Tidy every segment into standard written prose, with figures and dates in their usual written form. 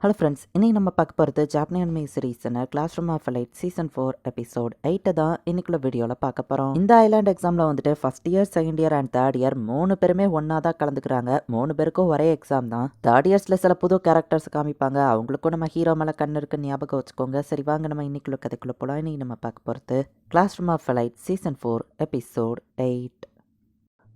Hello friends, இன்னைக்கு நம்ம பார்க்க போகிறது ஜாப்பனீஸ் அனிமே சீரிஸான class room of elite season 4 episode 8 தான் இன்னைக்குள்ள வீடியோவில் பார்க்க போகிறோம். இந்த ஐலாண்ட் எக்ஸாமில் வந்துட்டு first year, second year and third year 3 பேருமே ஒன்றா தான் கலந்துக்கிறாங்க. 3 பேருக்கும் ஒரே எக்ஸாம் தான். தேர்ட் இயர்ஸில் சில புது கேரக்டர்ஸ் காமிப்பாங்க. அவங்களுக்கும் நம்ம ஹீரோ மேலே கண்ணு இருக்குன்னு ஞாபகம் வச்சுக்கோங்க. சரி வாங்க நம்ம இன்னைக்குள்ள கதைக்குள்ள போகலாம். இன்னைக்கு நம்ம பார்க்க போகிறது class room of elite season 4 episode 8.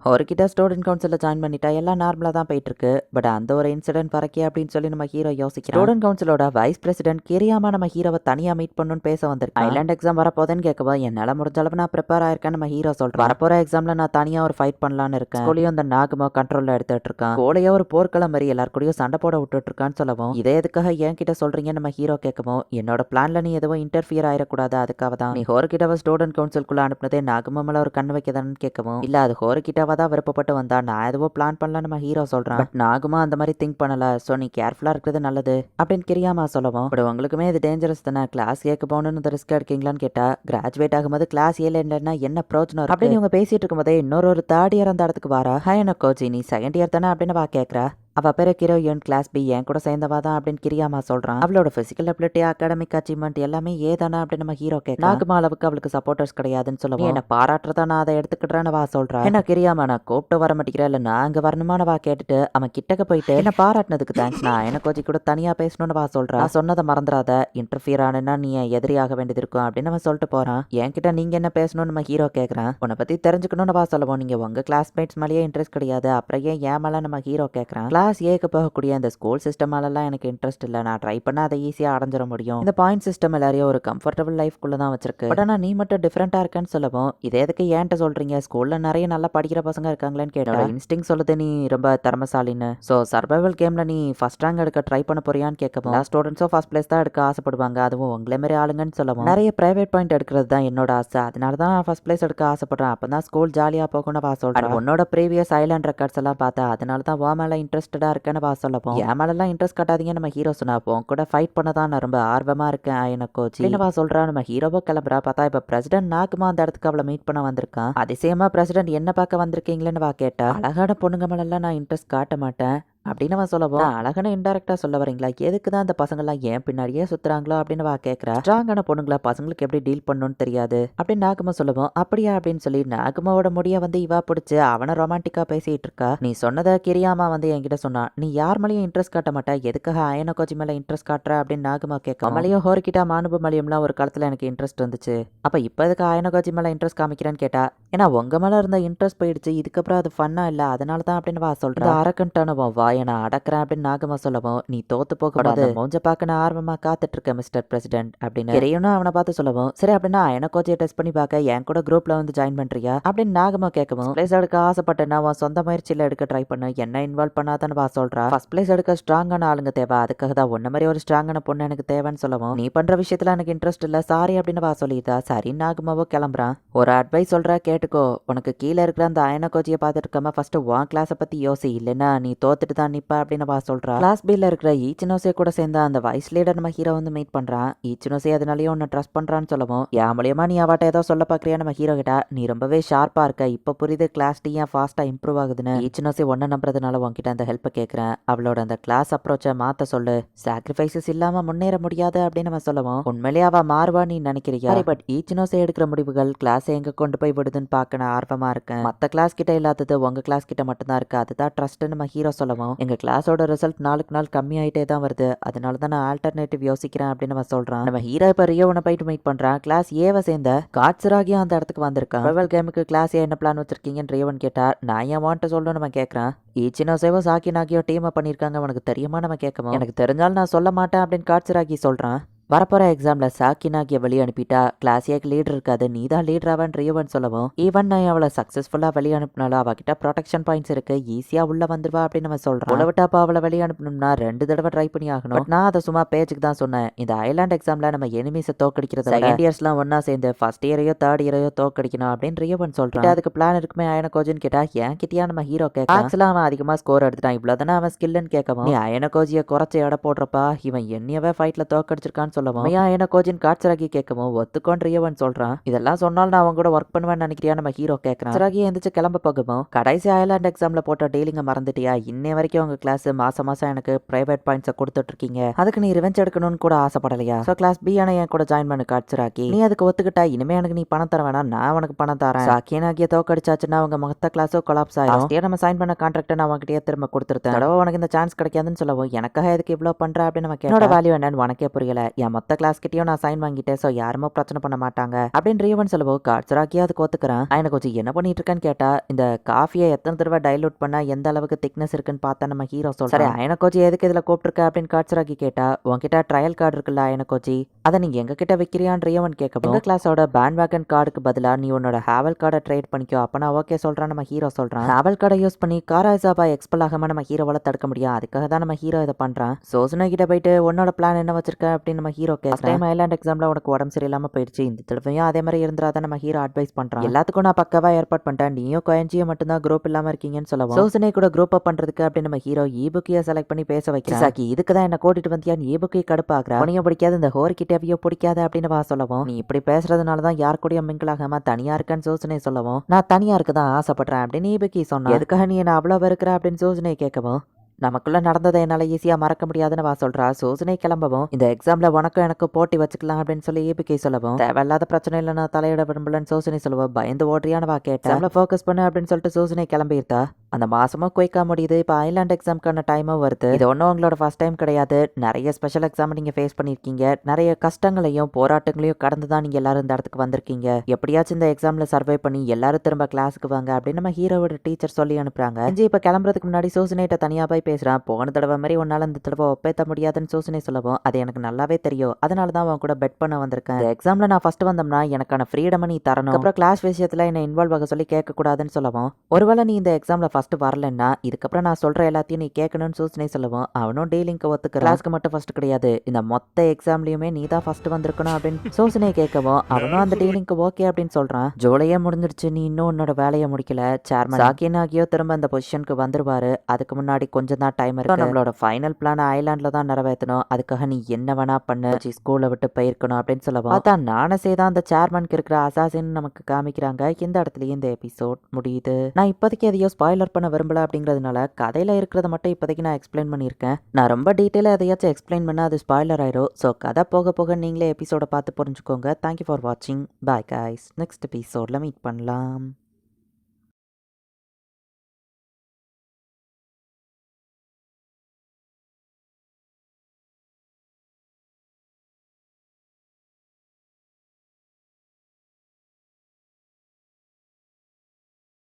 அவர்கிட்ட ஸ்டூடெண்ட் கவுன்சிலில் ஜாயின் பண்ணிட்டா எல்லாம் நார்மலாக தான் போயிட்டு இருக்கு. பட் அந்த ஒரு இன்சிடென்ட் பறக்கே அப்படின்னு சொல்லி நம்ம ஹீரோ யோசிக்கிறோம். ஸ்டூடெண்ட் கவுன்சிலோட வைஸ் பிரசிடென்ட் கிரியாமா நம்ம ஹீரோவை தனியாக மீட் பண்ணணும்னு பேச வந்திருக்கு. ஐலாண்ட் எக்ஸாம் வரப்போதுன்னு கேட்கவா, என்னால் முடிஞ்ச அளவு நான் ப்ரிப்பேர் ஆயிருக்கேன் நம்ம ஹீரோ சொல்கிறேன். வரப்போகிற எக்ஸாமில் நான் தனியாக ஒரு ஃபைட் பண்ணலான்னு இருக்கேன். ஸ்கூலையும் அந்த நாகமோ கண்ட்ரோலில் எடுத்துட்டு இருக்கான். ஸ்கூலையோ ஒரு போர்க்களம் மாதிரி எல்லாருக்கூடயும் சண்டை போட விட்டுட்டு இருக்கான்னு சொல்லவும், இதே எதுக்காக என்கிட்ட சொல்றீங்க நம்ம ஹீரோ கேட்கவும், என்னோட பிளான்ல நீ எதுவும் இன்டர்ஃபியர் ஆயிடக்கூடாது, அதுக்காக தான் நீ ஹோர்கிட்டவ ஸ்டூடெண்ட் கவுன்சிலுக்குள்ள அனுப்புனதே நாகமோ மேல ஒரு கண்ணு வைக்கதான்னு கேட்கவும், இல்ல அது ஹோர்கிட்டவா தான் விருப்பப்பட்டு வந்தா, நான் எதுவும் பிளான் பண்ணல நம்ம ஹீரோ சொல்றான். பட் நாகுமா அந்த மாதிரி திங்க் பண்ணல. சோ நீ கேர்ஃபுல்லா இருக்கிறது நல்லது அப்படின்னு கிரியாமா சொல்லவும், பட் உங்களுக்குமே இது டேஞ்சரஸ் தானே, கிளாஸ் ஏக்க போகணும்னு ரிஸ்க் எடுக்கீங்களான்னு கேட்டா, கிராஜுவேட் ஆகும்போது கிளாஸ் ஏல இல்லைன்னா என்ன பிரோஜனம் அப்படின்னு இவங்க பேசிட்டு இருக்கும்போதே இன்னொரு தேர்ட் இயர் அந்த இடத்துக்கு வரா. ஹாய் கோச்சி, நீ செகண்ட் இயர் தானே அப்படின்னு வா கேட்கறா. அவ பேரு ஹீரோயின் கிளாஸ் பி, என் கூட சேர்ந்தவா தான் அப்படின்னு கிரியாமா சொல்றான். அவளோட பிசிக்கல் அபிலிட்டி, அகாடமிக் அச்சீவ்மெண்ட் எல்லாமே ஏதானா அப்படின்னு நம்ம ஹீரோ கேட்க, நாகுமா அளவுக்கு அவளுக்கு சப்போர்ட்டர்ஸ் கிடையாதுன்னு சொல்லுவோம். என்ன பாராட்டுறதா நான் அதை எடுத்துக்கிட்டேன்னு வா சொல்றா. என்ன கிரியாமா, நான் கூப்பிட்டு வர மாட்டேங்கிறேன், இல்ல நான் அங்க வரணுமான வா கேட்டுட்டு அவன் கிட்டக்க போயிட்டு என்ன பாராட்டினதுக்கு தேங்க்ஸ், நான் என்ன கோச்சி கூட தனியா பேசணும்னு வா சொல்றா. சொன்னதை மறந்துடாத, இன்டர்ஃபியர் ஆனா நீ எதிரியாக வேண்டியது இருக்கும் அப்படின்னு அவன் சொல்லிட்டு போறான். என்கிட்ட நீங்க என்ன பேசணும்னு நம்ம ஹீரோ கேட்கறான். உன்னை பத்தி தெரிஞ்சுக்கணும்னு வா சொல்லுவோம். நீங்க உங்க கிளாஸ்மேட்ஸ் மேலேயே இன்ட்ரெஸ்ட் கிடையாது, அப்புறம் ஏன் மேல நம்ம ஹீரோ கேட்கறான். கிளாஸ் ஏக்கு போகக்கூடிய அந்த ஸ்கூல் சிஸ்டமாலலாம் எனக்கு இன்ட்ரெஸ்ட் இல்லை, நான் ட்ரை பண்ண அதை ஈஸியாக அடைஞ்சிட முடியும். இந்த பாயிண்ட் சிஸ்டம் எல்லாரையும் ஒரு கம்ஃபர்டபுள் லைஃப்குள்ள தான் வச்சிருக்கு. பட் ஆனால் நீ மட்டும் டிஃப்ரெண்டா இருக்கேன்னு சொல்லவும், இதே எதுக்கு ஏன்ட்ட சொல்றீங்க, ஸ்கூல்ல நிறைய நல்லா படிக்கிற பசங்க இருக்காங்களேன்னு கேட்டா, இன்ஸ்டிங் சொல்லுது நீ ரொம்ப திறமசாலின்னு. ஸோ சர்வைவல் கேம்ல நீ ஃபர்ஸ்ட் ரேங்க் எடுக்க ட்ரை பண்ண போறியான்னு கேட்கவும், எல்லா ஸ்டூடெண்ட்ஸும் ஃபர்ஸ்ட் பிளேஸ் தான் எடுக்க ஆசைப்படுவாங்க, அதுவும் உங்களே மாதிரி ஆளுங்கன்னு சொல்லவும், நிறைய பிரைவேட் பாயிண்ட் எடுக்கிறது தான் என்னோட ஆசை, அதனால தான் நான் ஃபர்ஸ்ட் பிளேஸ் எடுக்க ஆசைப்படுறேன், அப்பதான் ஸ்கூல் ஜாலியாக போகணும்னு வா சொல்றேன். உன்னோட ப்ரீவியஸ் ஐலாண்ட் ரெக்கார்ட்ஸ் எல்லாம் பார்த்தா அதனால தான் வா மேல இன்ட்ரெஸ்டடா இருக்கேன்னு வா சொல்லவும், என் மேலெல்லாம் இன்ட்ரெஸ்ட் காட்டாதீங்க நம்ம ஹீரோ சொன்னாப்போம் கூட ஃபைட் பண்ண தான் நான் ரொம்ப ஆர்வமா இருக்கேன் எனக்கு கோச் என்னவா சொல்றா. நம்ம ஹீரோவோ கிளம்புறா. பார்த்தா இப்ப பிரசிடென்ட் நாகுமா அந்த இடத்துக்கு அவளை மீட் பண்ண வந்திருக்கான். அதிசயமா பிரசிடென்ட் என்ன பார்க்க வந்திருக்கீங்களேன்னு வா கேட்டா, அழகான பொண்ணுங்க மேலெல்லாம் நான் இன்ட்ரெஸ்ட் காட்ட மாட்டேன் அப்படின்னு அவன் சொல்லவும், அழகான இன்டெரக்டா சொல்ல வரீங்களா, எதுக்கு தான் அந்த பசங்கள்லாம் ஏன் பின்னாடியே சுத்துறாங்களோ அப்படின்னு வா கேட்கறா. ஸ்ட்ராங்கான பொண்ணுங்களா பசங்களுக்கு எப்படி டீல் பண்ணணும்னு தெரியாது அப்படின்னு நாகுமா சொல்லவும், அப்படியா அப்படின்னு சொல்லி நாகுமாவோட முடிய வந்து இவா பிடிச்சு அவனை ரொமான்டிக்கா பேசிட்டு இருக்கா. நீ சொன்னதை கிரியாமா வந்து என்கிட்ட சொன்னா, நீ யார் மேலேயும் இன்ட்ரெஸ்ட் காட்ட மாட்டா, எதுக்காக அயன கோச்சி மேல இன்ட்ரெஸ்ட் காட்டுற அப்படின்னு நாகுமா கேட்க, மலையும் ஹோர்கிட்டா மானுபு மலையம்லாம் ஒரு காலத்துல எனக்கு இன்ட்ரெஸ்ட் இருந்துச்சு, அப்ப இப்ப எதுக்கு அயன கோச்சி மேல இன்ட்ரெஸ்ட் காமிக்கிறேன்னு கேட்டா, ஏன்னா உங்க மேல இருந்த இன்ட்ரெஸ்ட் போயிடுச்சு, இதுக்கப்புறம் அது ஃபன்னா இல்ல, அதனால தான் அப்படின்னு வா சொல்ற. அரக்கன்ட்டான வா நான் அடக்கிறேன் அப்படின்னு நாகமா சொல்லவும், நீ தோத்து போக மூஞ்ச பார்க்க நான் ஆர்வமா காத்துட்டு இருக்கேன் மிஸ்டர் பிரசிடென்ட் அப்படின்னு தெரியணும் அவனை பார்த்து சொல்லவும், சரி அப்படின்னா அயன கோச்சியை டெஸ்ட் பண்ணி பார்க்க என் கூட குரூப்ல வந்து ஜாயின் பண்றியா அப்படின்னு நாகமா கேட்கவும், பிளேஸ் எடுக்க ஆசைப்பட்டேன்னா உன் சொந்த முயற்சியில எடுக்க ட்ரை பண்ணு, என்ன இன்வால்வ் பண்ணாதான்னு வா சொல்றா. ஃபர்ஸ்ட் பிளேஸ் எடுக்க ஸ்ட்ராங்கான ஆளுங்க தேவை, அதுக்காக தான் உன்ன மாதிரி ஒரு ஸ்ட்ராங்கான பொண்ணு எனக்கு தேவைன்னு சொல்லவும், நீ பண்ற விஷயத்துல எனக்கு இன்ட்ரெஸ்ட் இல்ல சாரி அப்படின்னு வா சொல்லிட்டா. சரி நாகமாவோ கிளம்புறான். ஒரு அட்வைஸ் சொல்ற கேட்டுக்கோ, உனக்கு கீழே இருக்கிற அந்த அயன கோச்சியை பார்த்துட்டு இருக்காம ஃபர்ஸ்ட் உன் கிளாஸை பத்தி யோசி, இல்லைன்னா நீ தோத்துட்டு தான் நிப்ப அப்படின்னு வா சொல்றா. கிளாஸ் பில இருக்கிற ஈச்சினோசே கூட சேர்ந்த அந்த வைஸ் லீடர் நம்ம ஹீரோ வந்து மீட் பண்றான். ஈச்சினோசே அதனாலயே உன்னை ட்ரஸ்ட் பண்றான்னு சொல்லவும், என் மூலியமா நீ அவட்ட ஏதோ சொல்ல பாக்குறியா நம்ம ஹீரோ கிட்ட, நீ ரொம்பவே ஷார்ப்பா இருக்க, இப்ப புரியுது கிளாஸ் டீ ஏன் ஃபாஸ்டா இம்ப்ரூவ் ஆகுதுன்னு. ஈச்சினோசே ஒன்ன நம்புறதுனால உன்கிட்ட அந்த ஹெல்ப் கேட்கறேன், அவளோட அந்த கிளாஸ் அப்ரோச்சை மாத்த சொல்லு, சாக்ரிஃபைசஸ் இல்லாம முன்னேற முடியாது அப்படின்னு அவன் சொல்லவும், உண்மையிலேயே அவ மாறுவா நீ நினைக்கிறியா, பட் ஈச்சினோசே எடுக்கிற முடிவுகள் கிளாஸ் எங்க கொண்டு போய் விடுதுன்னு பார்க்க நான் ஆர்வமா இருக்கேன், மத்த கிளாஸ் கிட்ட இல்லாதது உங்க கிளாஸ் கிட்ட மட்டும்தான் இருக்கு, அதுதான் ட்ரஸ்ட் நம்ம ஹீரோ சொல்லவும், எங்க கிளாஸோட ரிசல்ட் நாளுக்கு நாள் கம்மியாயிட்டே தான் வருது, அதனால தான் நான் ஆல்டர்னேட்டிவ் யோசிக்கிறேன் அப்படின்னு அவன் சொல்றான். நம்ம ஹீரோ இப்ப ரியோவனை போயிட்டு மீட் பண்றான். கிளாஸ் ஏவை சேர்ந்த காட்சுராகியும் அந்த இடத்துக்கு வந்திருக்கான். சர்வைவல் கேமுக்கு கிளாஸ் ஏ என்ன பிளான் வச்சிருக்கீங்கன்னு ரியோவன் கேட்டா, நான் ஏன் வாண்ட சொல்லணும்னு நம்ம கேட்கறான். ஈச்சினோசேவோ சாக்கி நாகியோ டீம் பண்ணிருக்காங்க, உனக்கு தெரியுமா நம்ம கேட்கவும், எனக்கு தெரிஞ்சாலும் நான் சொல்ல மாட்டேன் அப்படின்னு காட்சுராகி சொல்றான். வரப்போற எக்ஸாம்ல சாக்கினாகிய வெளியே அனுப்பிட்டா கிளாஸ் ஏக்கு லீடர் இருக்காது, நீ தான் லீடர் ஆவன் ரியோவன் சொல்லவும், ஈவன் நான் அவளை சக்சஸ்ஃபுல்லா வெளியே அனுப்பினாலும் அவகிட்ட ப்ரொடெக்ஷன் பாயிண்ட்ஸ் இருக்கு, ஈஸியா உள்ள வந்துருவா அப்படின்னு அவன் சொல்றான். உளவிட்டாப்பா அவளை வெளியே அனுப்பணும்னா 2 தடவை ட்ரை பண்ணி ஆகணும், பட் நான் அதை சும்மா பேச்சுக்கு தான் சொன்னேன். இந்த ஐலாண்ட் எக்ஸாம்ல நம்ம எனிமீஸை தோக்கடிக்கிறது செகண்ட் இயர்ஸ்லாம் ஒன்னா சேர்ந்து ஃபர்ஸ்ட் இயரையோ தேர்ட் இயரையோ தோக்கடிக்கணும் அப்படின்னு ரியோவன் சொல்றான். அதுக்கு பிளான் இருக்குமே அயன கோஜின்னு கேட்டா, ஏன் கிட்டியா நம்ம ஹீரோ கேட்க, ஆக்சுவலா அவன் அதிகமா ஸ்கோர் எடுத்துட்டான், இவ்வளவுதானே அவன் ஸ்கில்லுன்னு கேட்கவும், நீ அயன கோஜியை குறைச்சி எடை போடுறப்பா இவன் என்னையவே ஃபைட்ல தோக்கடிச்சிருக்கான்னு சொல்லவும் என்ன கோஜின் காட்சராகி கேட்கவும் ஒத்துக்கோன்னு ரியவன் சொல்றான். இதெல்லாம் சொன்னால் நான் அவங்க கூட ஒர்க் பண்ணுவேன்னு நினைக்கிறியா நம்ம ஹீரோ கேட்கறான். காட்சராகி எந்திரிச்சு கிளம்ப போகவும் கடைசி ஐலாண்ட் எக்ஸாம்ல போட்ட டீலிங்க மறந்துட்டியா? இன்னை வரைக்கும் உங்க கிளாஸ் மாசம் எனக்கு பிரைவேட் பாயிண்ட்ஸை கொடுத்துட்டு இருக்கீங்க. அதுக்கு நீ ரிவெஞ்ச் எடுக்கணும்னு கூட ஆசைப்படலையா? சோ கிளாஸ் பி ஆன என் கூட ஜாயின் பண்ணு காட்சராகி. நீ அதுக்கு ஒத்துக்கிட்டா இனிமே எனக்கு நீ பணம் தர வேணாம், நான் உனக்கு பணம் தரேன். சாக்கியனாகிய தோக்கடிச்சாச்சுன்னா அவங்க மொத்த கிளாஸோ கொலாப்ஸ் ஆயிடும். நம்ம சைன் பண்ண கான்ட்ராக்ட் நான் உங்ககிட்டயே திரும்ப கொடுத்துருத்தேன். தடவை உனக்கு இந்த சான்ஸ் கிடைக்காதுன்னு சொல்லவும் எனக்காக எதுக்கு இவ்வளவு பண்ற அப்படின்னு நம்ம என்னோட வேல்யூ என்னன்னு உனக்கே புரியல. என் மொத்த கிளாஸ் கிட்டயும் நான் சைன் வாங்கிட்டேன். சோ யாருமே பிரச்சனை பண்ண மாட்டாங்க அப்படின்னு ரியவன் சொல்லவும் காட்சராக்கி அதுக்கு ஒத்துக்கிறேன். எனக்கு கொஞ்சம் என்ன பண்ணிட்டு இருக்கேன்னு கேட்டா இந்த காஃபியை எத்தனை தடவை டைலூட் பண்ணா எந்த அளவுக்கு திக்னஸ் இருக்குன்னு பார்த்தா நம்ம ஹீரோ சொல்றேன். அயனகோச்சி எதுக்கு இதுல கூப்பிட்டுருக்க அப்படின்னு காட்சராக்கி கேட்டா உன்கிட்ட ட்ரையல் கார்டு இருக்குல்ல அயனகோச்சி, அதை நீங்க எங்க கிட்ட வைக்கிறியான்னு ரியவன் கேட்கவும் எங்க கிளாஸோட பேண்ட் வேகன் கார்டுக்கு பதிலா நீ உன்னோட ஹேவல் கார்டை ட்ரேட் பண்ணிக்கோ. அப்ப நான் ஓகே சொல்றேன் நம்ம ஹீரோ சொல்றான். ஹேவல் கார்டை யூஸ் பண்ணி காராசாபா எக்ஸ்பெல் ஆகாம நம்ம ஹீரோவால தடுக்க முடியும். அதுக்காக தான் நம்ம ஹீரோ இதை பண்றான். சோசுனா கிட்ட போயிட்டு உன்னோட பிளான் என்ன வச்சிருக்க அப்படின்னு நம்ம ஹீரோ கேட்கறேன். ஐலாண்ட் எக்ஸாம்ல உனக்கு உடம்பு சரியில்லாம போயிடுச்சு, இந்த தடவையும் அதே மாதிரி இருந்தாதான் நம்ம ஹீரோ அட்வைஸ் பண்றான். எல்லாத்துக்கும் நான் பக்கவா ஏற்பாடு பண்ணிட்டேன், நீயும் கோயஞ்சியும் மட்டும்தான் குரூப் இல்லாம இருக்கீங்கன்னு சொல்லவும் சோசுனை கூட குரூப் அப் பண்றதுக்கு அப்படின்னு நம்ம ஹீரோ ஈபுக்கிய செலக்ட் பண்ணி பேச வைக்கிறான். சாக்கி இதுக்கு தான் என்ன கூட்டிட்டு வந்தியான்னு ஈபுக்கி கடுப்பாக்குறா. உனையும் பிடிக்காது இந்த ஹோர் கிட்டவியோ பிடிக்காது அப்படின்னு வா சொல்லவும் நீ இப்படி பேசுறதுனால தான் யார் கூடயும் மிங்கிள் ஆகாம தனியா இருக்கேன்னு சோசுனை சொல்லவும் நான் தனியா இருக்கதான் ஆசைப்படுறேன் அப்படின்னு ஈபுக்கி சொன்னா. எதுக்காக நீ என்ன அவ்வளவு இருக்கிற அப்படின்னு சோசுனை கேட்கவும் நமக்குள்ள நடந்ததை என்னால ஈஸியா மறக்க முடியாதுன்னு வா சொல்றா. சோசனை கிளம்பவும் இந்த எக்ஸாம்ல உனக்கும் எனக்கு போட்டி வச்சுக்கலாம் அப்படின்னு சொல்லி ஏபிகே சொல்லவும் தேவையில்லாத பிரச்சனை இல்லைன்னா தலையிட விரும்பலன்னு சோசனை சொல்லுவோம். பயந்து ஓடுறியான்னு வா கேட்டேன். ஃபோக்கஸ் பண்ணு அப்படின்னு சொல்லிட்டு சோசனை கிளம்பியிருந்தா. அந்த மாசமும் குயிக்கா முடியுது. இப்போ ஐலாண்ட் எக்ஸாம்க்கான டைமும் வருது. இது ஒன்றும் உங்களோட ஃபர்ஸ்ட் டைம் கிடையாது. நிறைய ஸ்பெஷல் எக்ஸாம் நீங்க ஃபேஸ் பண்ணிருக்கீங்க. நிறைய கஷ்டங்களையும் போராட்டங்களையும் கடந்து தான் நீங்க எல்லாரும் இந்த இடத்துக்கு வந்திருக்கீங்க. எப்படியாச்சும் இந்த எக்ஸாம்ல சர்வை பண்ணி எல்லாரும் திரும்ப கிளாஸுக்கு வாங்க அப்படின்னு நம்ம ஹீரோவோட டீச்சர் சொல்லி அனுப்புறாங்க. இப்ப கிளம்புறதுக்கு முன்னாடி சோசனைட்ட தனியா போய் பேசுறான். போன தடவை மாதிரி உன்னால இந்த தடவை ஒப்பேத்த முடியாதுன்னு சோசனை சொல்லவும் அது எனக்கு நல்லாவே தெரியும், அதனால தான் அவன் கூட பெட் பண்ண வந்திருக்கேன். எக்ஸாம்ல நான் ஃபர்ஸ்ட் வந்தோம்னா எனக்கான ஃப்ரீடம் நீ தரணும். அப்புறம் கிளாஸ் விஷயத்துல என்ன இன்வால்வ் ஆக சொல்லி கேட்க கூடாதுன்னு சொல்லவும் ஒருவேளை நீ இந்த எக்ஸாம்ல ஃபர்ஸ்ட் வரலன்னா இதுக்கப்புறம் நான் சொல்ற எல்லாத்தையும் நீ கேட்கணும்னு சோசனை சொல்லவும் அவனும் டீலிங்க்கு ஒத்துக்க கிளாஸ்க்கு மட்டும் ஃபர்ஸ்ட் கிடையாது, இந்த மொத்த எக்ஸாம்லயுமே நீ தான் ஃபர்ஸ்ட் வந்திருக்கணும் அப்படின்னு சோசனை கேட்கவும் அவனும் அந்த டீலிங்க்கு ஓகே அப்படின்னு சொல்றான். ஜூலையே முடிஞ்சிருச்சு, நீ இன்னும் உன்னோட வேலையை முடிக்கல. சேர்மன் சாக்கியன் ஆகியோ திரும்ப அந்த பொசிஷனுக்கு வந்துருவாரு. அதுக்கு முன்னாடி கொஞ்சம் தான் டைம் இருக்கு. நம்மளோட ஃபைனல் பிளான் ஐலாண்ட்ல தான் நிறைவேற்றணும். அதுக்காக நீ என்ன வேணா பண்ணு, ஸ்கூலை விட்டு போயிருக்கணும் அப்படின்னு சொல்லவும் அதான் நானே தான் அந்த சேர்மனுக்கு இருக்கிற அசாசின் நமக்கு காமிக்கிறாங்க. இந்த இடத்துலயே இந்த எபிசோட் முடியுது. நான் இப்போதைக்கு எதையோ ஸ்பாய்லர் பண்ண விரும்பல அப்படிங்கிறதுனால கதையில இருக்கிறத மட்டும் இப்போதைக்கு நான் எக்ஸ்பிளைன் பண்ணியிருக்கேன். நான் ரொம்ப டீட்டெயிலா எதையாச்சும் எக்ஸ்பிளைன் பண்ணா அது ஸ்பாய்லர் ஆயிரும். ஸோ கதை போக போக நீங்களே எபிசோட பார்த்து புரிஞ்சுக்கோங்க. தேங்க்யூ ஃபார் வாட்சிங். Bye guys. நெக்ஸ்ட் எபிசோட்ல மீட் பண்ணலாம்.